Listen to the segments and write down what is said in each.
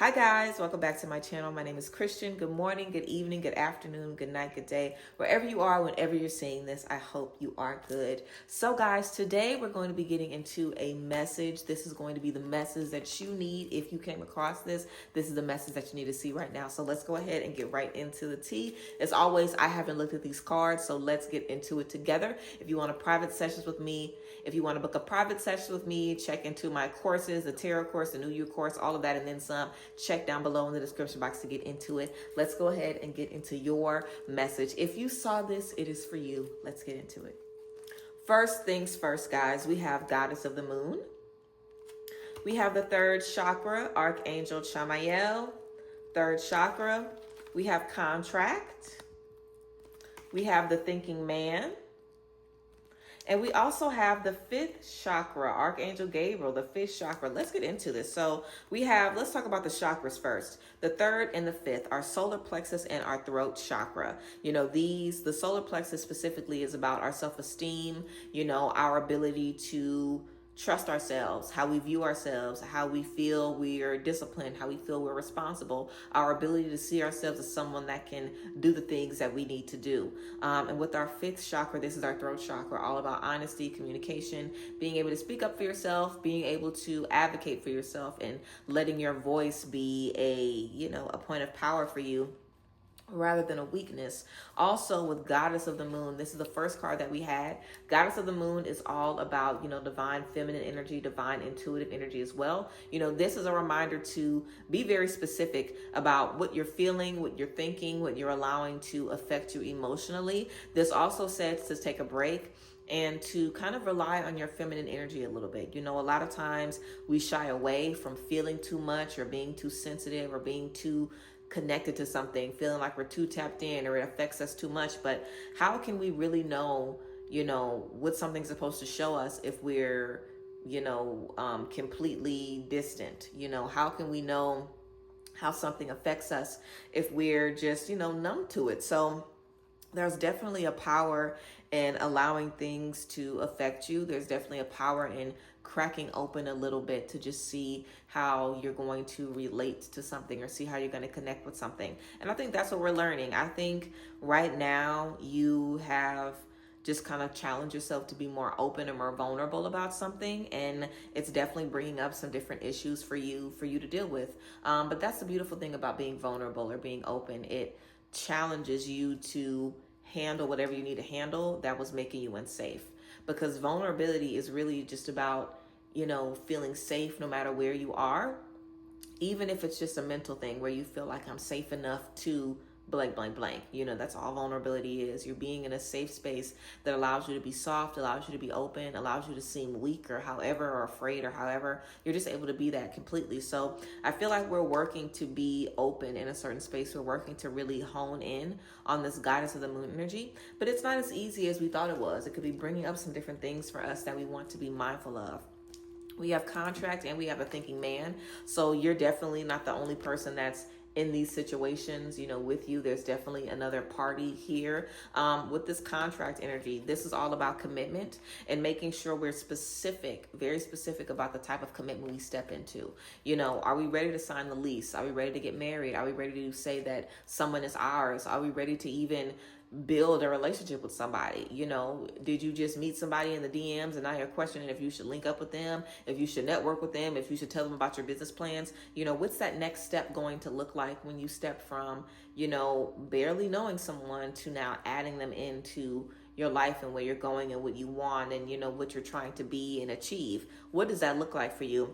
Hi guys, welcome back to my channel. My name is Christian. Good morning, good evening, good afternoon, good night, good day. Wherever you are, whenever you're seeing this, I hope you are good. So guys, today we're going to be getting into a message. This is going to be the message that you need. If you came across this, this is the message that you need to see right now. So let's go ahead and get right into the tea. As always, I haven't looked at these cards, so let's get into it together. If you want a private sessions with me, if you want to book a private session with me, check into my courses, the tarot course, the New Year course, all of that, and then some. Check down below in the description box to get into it. Let's go ahead and get into your message. If you saw this, it is for you. Let's get into it. First things first, guys, we have Goddess of the Moon. We have the third chakra, Archangel Chamael. Third chakra. We have Contract. We have the Thinking Man. And we also have the fifth chakra, Archangel Gabriel, the fifth chakra. Let's get into this. So let's talk about the chakras first. The third and the fifth, our solar plexus and our throat chakra. The solar plexus specifically is about our self-esteem, our ability to trust ourselves, how we view ourselves, how we feel we are disciplined, how we feel we're responsible, our ability to see ourselves as someone that can do the things that we need to do. And with our fifth chakra, this is our throat chakra, all about honesty, communication, being able to speak up for yourself, being able to advocate for yourself, and letting your voice be a point of power for you, rather than a weakness. Also with Goddess of the Moon, this is the first card that we had. Goddess of the Moon is all about, divine feminine energy, divine intuitive energy as well. This is a reminder to be very specific about what you're feeling, what you're thinking, what you're allowing to affect you emotionally. This also says to take a break and to kind of rely on your feminine energy a little bit. A lot of times we shy away from feeling too much or being too sensitive or being too connected to something, feeling like we're too tapped in or it affects us too much. But how can we really know, what something's supposed to show us if we're, completely distant? How can we know how something affects us if we're just, numb to it? So there's definitely a power in allowing things to affect you. There's definitely a power in cracking open a little bit to just see how you're going to relate to something or see how you're going to connect with something. And I think that's what we're learning. I think right now you have just kind of challenge yourself to be more open and more vulnerable about something. And it's definitely bringing up some different issues for you to deal with. But that's the beautiful thing about being vulnerable or being open. It challenges you to handle whatever you need to handle that was making you unsafe. Because vulnerability is really just about, feeling safe no matter where you are, even if it's just a mental thing where you feel like I'm safe enough to blank, blank, blank. That's all vulnerability is. You're being in a safe space that allows you to be soft, allows you to be open, allows you to seem weak or however, or afraid or however. You're just able to be that completely. So I feel like we're working to be open in a certain space. We're working to really hone in on this Goddess of the Moon energy, but it's not as easy as we thought it was. It could be bringing up some different things for us that we want to be mindful of. We have Contract and we have a Thinking Man. So you're definitely not the only person that's in these situations, with you. There's definitely another party here. With this Contract energy, this is all about commitment and making sure we're specific, very specific about the type of commitment we step into. Are we ready to sign the lease? Are we ready to get married? Are we ready to say that someone is ours? Are we ready to even build a relationship with somebody? Did you just meet somebody in the DMs and now you're questioning if you should link up with them, if you should network with them, if you should tell them about your business plans? What's that next step going to look like when you step from, barely knowing someone to now adding them into your life and where you're going and what you want and, what you're trying to be and achieve? What does that look like for you?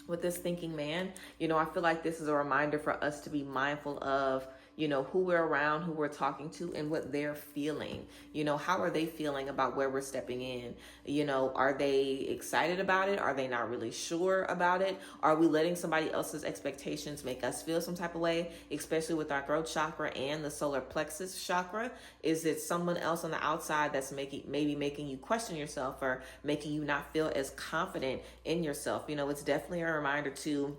With this Thinking Man, I feel like this is a reminder for us to be mindful of, who we're around, who we're talking to, and what they're feeling. How are they feeling about where we're stepping in? Are they excited about it? Are they not really sure about it? Are we letting somebody else's expectations make us feel some type of way, especially with our throat chakra and the solar plexus chakra? Is it someone else on the outside that's maybe making you question yourself or making you not feel as confident in yourself? It's definitely a reminder to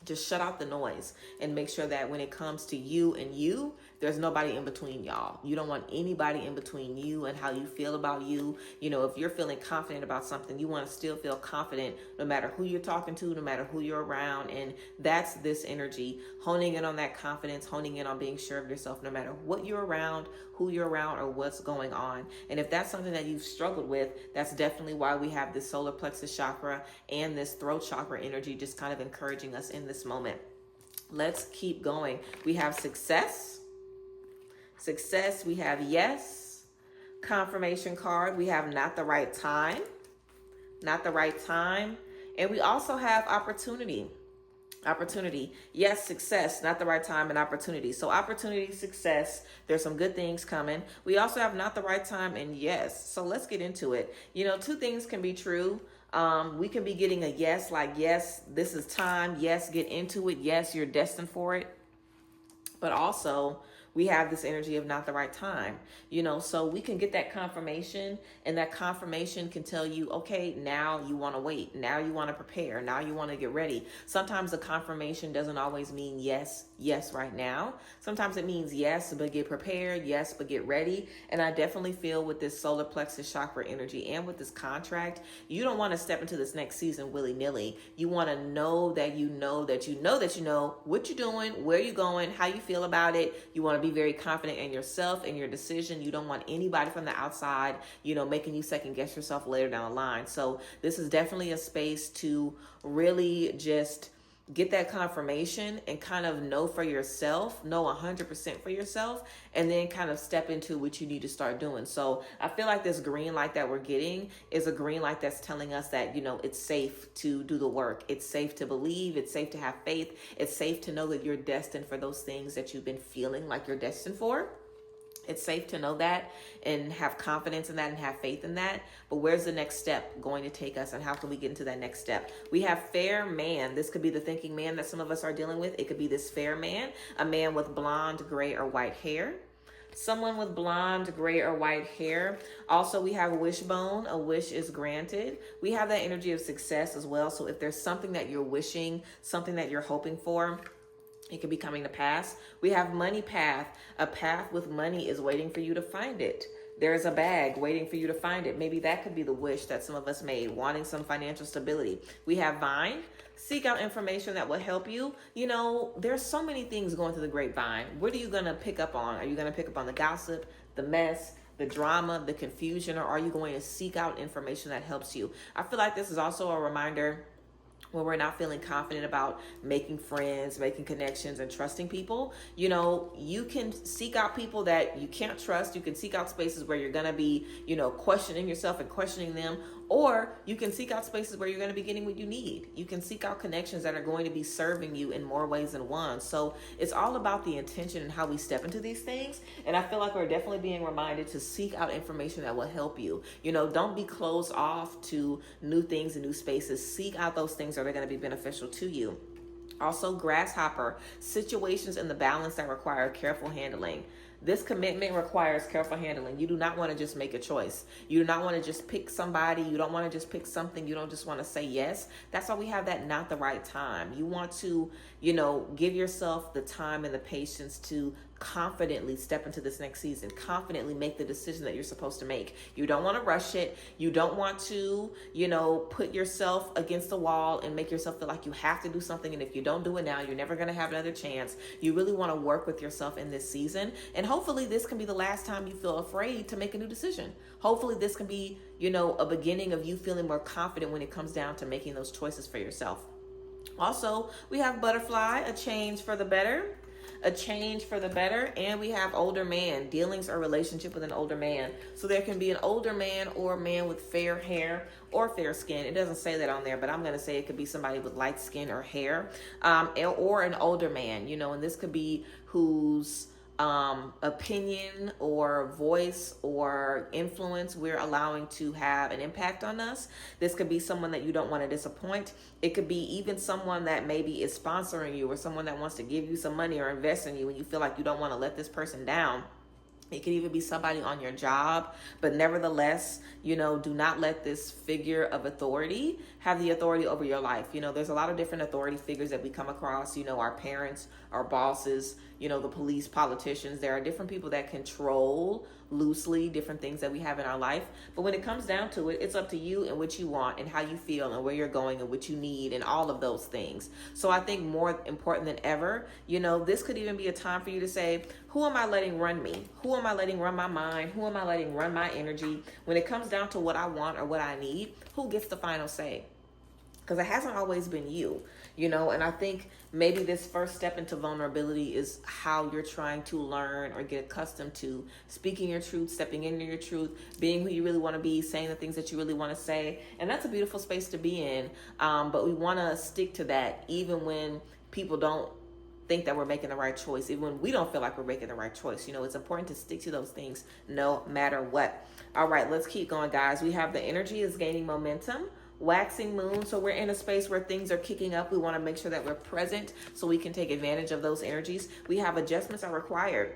Just shut out the noise and make sure that when it comes to you and you, there's nobody in between y'all. You don't want anybody in between you and how you feel about you. You know, if you're feeling confident about something, you want to still feel confident no matter who you're talking to, no matter who you're around. And that's this energy, honing in on that confidence, honing in on being sure of yourself, no matter what you're around, who you're around, or what's going on. And if that's something that you've struggled with, that's definitely why we have this solar plexus chakra and this throat chakra energy just kind of encouraging us in this moment. Let's keep going. We have success. Success, we have yes. Confirmation card, we have not the right time. Not the right time. And we also have opportunity. Opportunity, yes. Success, not the right time, and opportunity. So opportunity, success, there's some good things coming. We also have not the right time and yes. So let's get into it. You know, two things can be true. We can be getting a yes, like yes, this is time. Yes, get into it. Yes, you're destined for it. But also, we have this energy of not the right time, you know, so we can get that confirmation, and that confirmation can tell you, okay, now you want to wait. Now you want to prepare. Now you want to get ready. Sometimes the confirmation doesn't always mean yes, yes, right now. Sometimes it means yes, but get prepared. Yes, but get ready. And I definitely feel with this solar plexus chakra energy and with this contract, you don't want to step into this next season willy-nilly. You want to know that you know that you know that you know what you're doing, where you're going, how you feel about it. You want to be very confident in yourself and your decision. You don't want anybody from the outside, you know, making you second guess yourself later down the line. So this is definitely a space to really just get that confirmation and kind of know for yourself, know 100% for yourself, and then kind of step into what you need to start doing. So I feel like this green light that we're getting is a green light that's telling us that, you know, it's safe to do the work. It's safe to believe. It's safe to have faith. It's safe to know that you're destined for those things that you've been feeling like you're destined for. It's safe to know that and have confidence in that and have faith in that. But where's the next step going to take us, and how can we get into that next step? We have fair man. This could be the thinking man that some of us are dealing with. It could be this fair man, a man with blonde, gray, or white hair. Someone with blonde, gray, or white hair. Also, we have wishbone. A wish is granted. We have that energy of success as well. So if there's something that you're wishing, something that you're hoping for, it could be coming to pass. We have money path. A path with money is waiting for you to find it. There's a bag waiting for you to find it. Maybe that could be the wish that some of us made, wanting some financial stability. We have vine. Seek out information that will help you. You know, there's so many things going through the grapevine. What are you going to pick up on? Are you going to pick up on the gossip, the mess, the drama, the confusion, or are you going to seek out information that helps you? I feel like this is also a reminder when we're not feeling confident about making friends, making connections, and trusting people. You know, you can seek out people that you can't trust. You can seek out spaces where you're going to be, you know, questioning yourself and questioning them. Or you can seek out spaces where you're going to be getting what you need. You can seek out connections that are going to be serving you in more ways than one. So it's all about the intention and how we step into these things. And I feel like we're definitely being reminded to seek out information that will help you. You know, don't be closed off to new things and new spaces. Seek out those things that are going to be beneficial to you. Also, grasshopper, situations in the balance that require careful handling. This commitment requires careful handling. You do not want to just make a choice. You do not want to just pick somebody. You don't want to just pick something. You don't just want to say yes. That's why we have that not the right time. You want to, you know, give yourself the time and the patience to confidently step into this next season, confidently make the decision that you're supposed to make. You don't want to rush it. You don't want to, you know, put yourself against the wall and make yourself feel like you have to do something. And if you don't do it now, you're never going to have another chance. You really want to work with yourself in this season. And hopefully this can be the last time you feel afraid to make a new decision. Hopefully this can be, you know, a beginning of you feeling more confident when it comes down to making those choices for yourself. Also, we have butterfly, a change for the better. A change for the better. And we have older man, dealings or relationship with an older man. So there can be an older man or a man with fair hair or fair skin. It doesn't say that on there, but I'm going to say it could be somebody with light skin or hair, or an older man, you know, and this could be whose opinion or voice or influence we're allowing to have an impact on us. This could be someone that you don't want to disappoint. It could be even someone that maybe is sponsoring you or someone that wants to give you some money or invest in you and you feel like you don't want to let this person down. It could even be somebody on your job, but nevertheless, do not let this figure of authority have the authority over your life. There's a lot of different authority figures that we come across, our parents, our bosses, the police, politicians. There are different people that control loosely different things that we have in our life. But when it comes down to it, it's up to you and what you want and how you feel and where you're going and what you need and all of those things. So I think more important than ever, this could even be a time for you to say, who am I letting run me? Who am I letting run my mind? Who am I letting run my energy? When it comes down to what I want or what I need, who gets the final say? Because it hasn't always been you, and I think maybe this first step into vulnerability is how you're trying to learn or get accustomed to speaking your truth, stepping into your truth, being who you really want to be, saying the things that you really want to say. And that's a beautiful space to be in. But we want to stick to that even when people don't think that we're making the right choice, even when we don't feel like we're making the right choice. It's important to stick to those things no matter what. All right, let's keep going, guys. We have the energy is gaining momentum. Waxing moon, so we're in a space where things are kicking up. We want to make sure that we're present so we can take advantage of those energies. We have adjustments are required.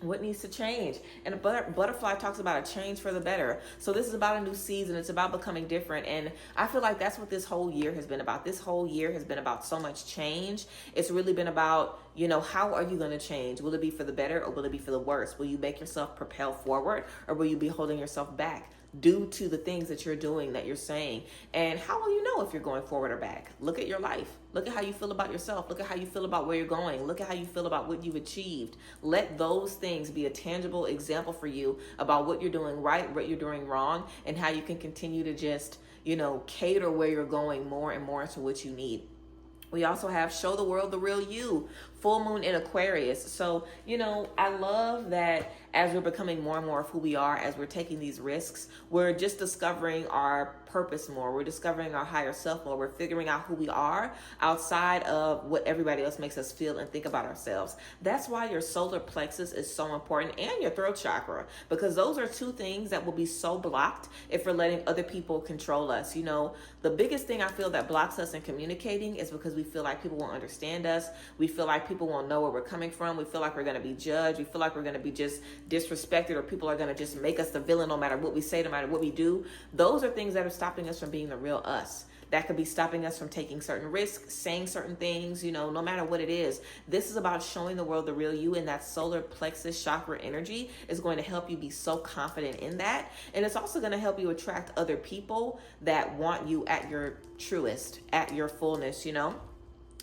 What needs to change? And a butterfly talks about a change for the better. So this is about a new season. It's about becoming different. And I feel like that's what this whole year has been about. This whole year has been about so much change. It's really been about, how are you going to change? Will it be for the better or will it be for the worse? Will you make yourself propel forward or will you be holding yourself back due to the things that you're doing, that you're saying? And how will you know if you're going forward or back? Look at your life. Look at how you feel about yourself. Look at how you feel about where you're going. Look at how you feel about what you've achieved. Let those things be a tangible example for you about what you're doing right, what you're doing wrong, and how you can continue to just, cater where you're going more and more to what you need. We also have show the world the real you, full moon in Aquarius. So, I love that as we're becoming more and more of who we are, as we're taking these risks, we're just discovering our purpose more. We're discovering our higher self more. We're figuring out who we are outside of what everybody else makes us feel and think about ourselves. That's why your solar plexus is so important, and your throat chakra, because those are two things that will be so blocked if we're letting other people control us. The biggest thing I feel that blocks us in communicating is because we feel like people won't understand us. We feel like people won't know where we're coming from. We feel like we're going to be judged. We feel like we're going to be just disrespected, or people are going to just make us the villain no matter what we say, no matter what we do. Those are things that are stopping us from being the real us. That could be stopping us from taking certain risks, saying certain things, no matter what it is. This is about showing the world the real you, and that solar plexus chakra energy is going to help you be so confident in that. And it's also going to help you attract other people that want you at your truest, at your fullness,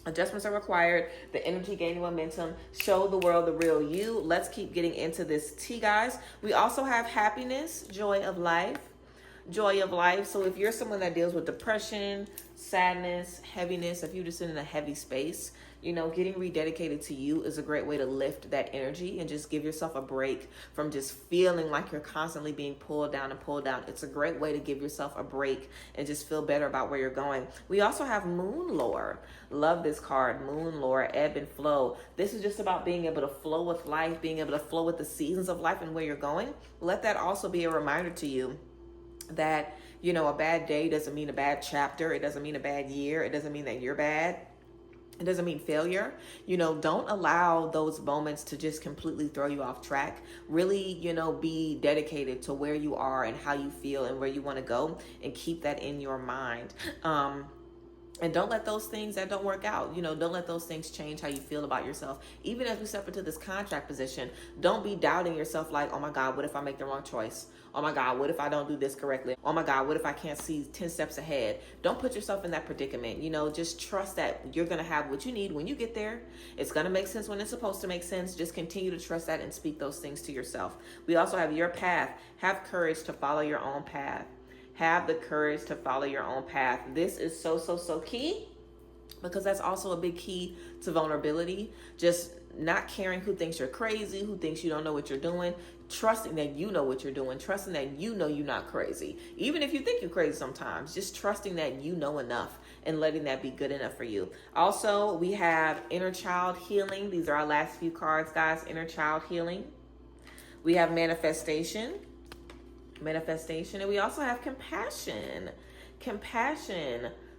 Adjustments are required. The energy gaining momentum. Show the world the real you. Let's keep getting into this tea, guys. We also have happiness, joy of life. Joy of life. So if you're someone that deals with depression, sadness, heaviness, if you're just in a heavy space, getting rededicated to you is a great way to lift that energy and just give yourself a break from just feeling like you're constantly being pulled down and pulled down. It's a great way to give yourself a break and just feel better about where you're going. We also have moon lore. Love this card, moon lore, ebb and flow. This is just about being able to flow with life, being able to flow with the seasons of life and where you're going. Let that also be a reminder to you that, a bad day doesn't mean a bad chapter. It doesn't mean a bad year. It doesn't mean that you're bad. It doesn't mean failure. Don't allow those moments to just completely throw you off track. Really, be dedicated to where you are and how you feel and where you want to go, and keep that in your mind. And don't let those things that don't work out, don't let those things change how you feel about yourself. Even as we step into this contract position, don't be doubting yourself like, oh my God, what if I make the wrong choice? Oh my God, what if I don't do this correctly? Oh my God, what if I can't see 10 steps ahead? Don't put yourself in that predicament. Just trust that you're going to have what you need when you get there. It's going to make sense when it's supposed to make sense. Just continue to trust that and speak those things to yourself. We also have your path. Have courage to follow your own path. Have the courage to follow your own path. This is so key, because that's also a big key to vulnerability. Just not caring who thinks you're crazy, who thinks you don't know what you're doing, trusting that you know what you're doing, trusting that you're not crazy. Even if you think you're crazy sometimes, just trusting that you know enough and letting that be good enough for you. Also, we have inner child healing. These are our last few cards, guys. Inner child healing. We have manifestation, and we also have compassion.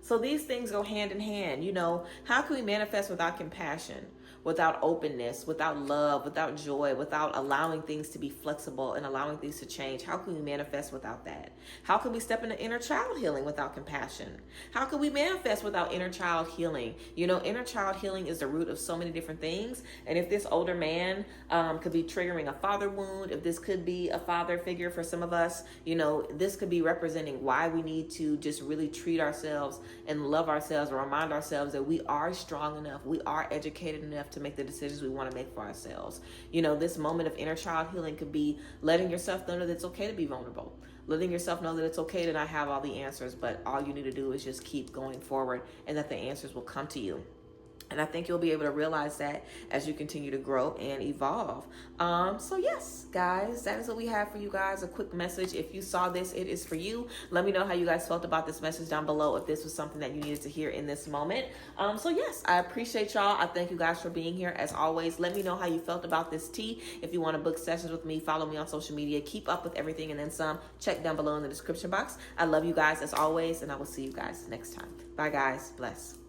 So these things go hand in hand. You know, how can we manifest without compassion, without openness, without love, without joy, without allowing things to be flexible and allowing things to change? How can we manifest without that? How can we step into inner child healing without compassion? How can we manifest without inner child healing? You know, inner child healing is the root of so many different things. And if this older man could be triggering a father wound, if this could be a father figure for some of us, you know, this could be representing why we need to just really treat ourselves and love ourselves and remind ourselves that we are strong enough, we are educated enough to make the decisions we want to make for ourselves. You know, this moment of inner child healing could be letting yourself know that it's okay to be vulnerable, letting yourself know that it's okay to not have all the answers, but all you need to do is just keep going forward and that the answers will come to you. And I think you'll be able to realize that as you continue to grow and evolve. So yes, guys, that is what we have for you guys. A quick message. If you saw this, it is for you. Let me know how you guys felt about this message down below, if this was something that you needed to hear in this moment. So yes, I appreciate y'all. I thank you guys for being here. As always, let me know how you felt about this tea. If you want to book sessions with me, follow me on social media. Keep up with everything and then some. Check down below in the description box. I love you guys as always, and I will see you guys next time. Bye, guys. Bless.